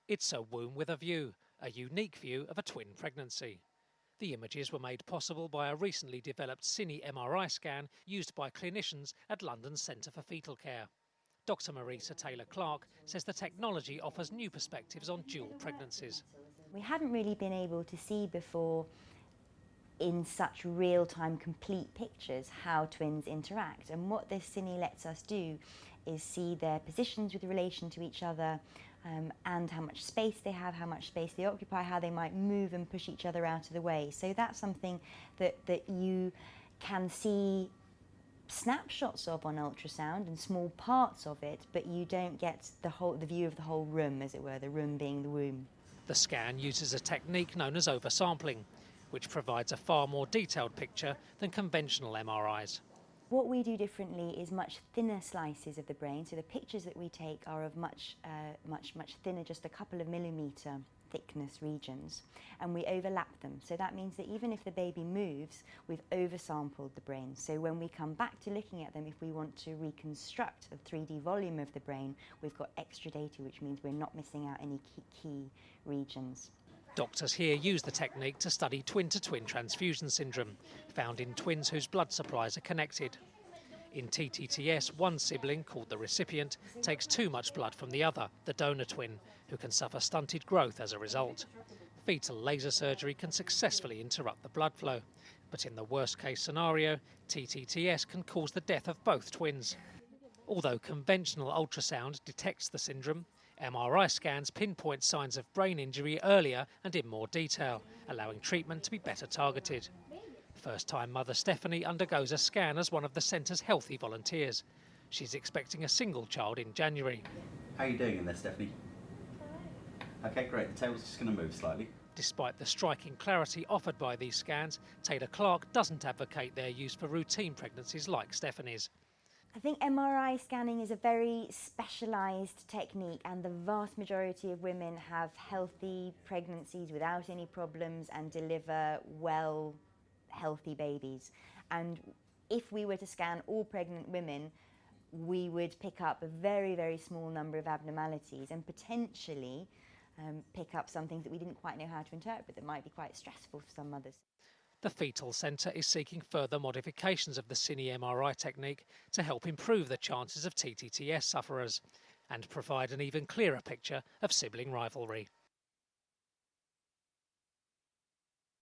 It's a womb with a view, a unique view of a twin pregnancy. The images were made possible by a recently developed cine MRI scan used by clinicians at London's Centre for Fetal Care. Dr Marisa Taylor-Clark says the technology offers new perspectives on dual pregnancies. We haven't really been able to see before in such real-time complete pictures how twins interact, and what this cine lets us do is see their positions with relation to each other, and how much space they have, how much space they occupy, how they might move and push each other out of the way. So that's something that you can see snapshots of on ultrasound and small parts of it, but you don't get the view of the whole room, as it were, the room being the womb. The scan uses a technique known as oversampling, which provides a far more detailed picture than conventional MRIs. What we do differently is much thinner slices of the brain, so the pictures that we take are of much thinner, just a couple of millimetre thickness regions, and we overlap them. So that means that even if the baby moves, we've oversampled the brain. So when we come back to looking at them, if we want to reconstruct a 3D volume of the brain, we've got extra data, which means we're not missing out any key regions. Doctors here use the technique to study twin-to-twin transfusion syndrome, found in twins whose blood supplies are connected. In TTTS, one sibling, called the recipient, takes too much blood from the other, the donor twin, who can suffer stunted growth as a result. Fetal laser surgery can successfully interrupt the blood flow, but in the worst-case scenario, TTTS can cause the death of both twins. Although conventional ultrasound detects the syndrome, MRI scans pinpoint signs of brain injury earlier and in more detail, allowing treatment to be better targeted. First-time mother Stephanie undergoes a scan as one of the centre's healthy volunteers. She's expecting a single child in January. How are you doing in there, Stephanie? OK, great. The table's just going to move slightly. Despite the striking clarity offered by these scans, Taylor-Clark doesn't advocate their use for routine pregnancies like Stephanie's. I think MRI scanning is a very specialised technique, and the vast majority of women have healthy pregnancies without any problems and deliver well, healthy babies. And if we were to scan all pregnant women, we would pick up a very, very small number of abnormalities and potentially pick up some things that we didn't quite know how to interpret that might be quite stressful for some mothers. The Fetal Centre is seeking further modifications of the cine MRI technique to help improve the chances of TTTS sufferers and provide an even clearer picture of sibling rivalry.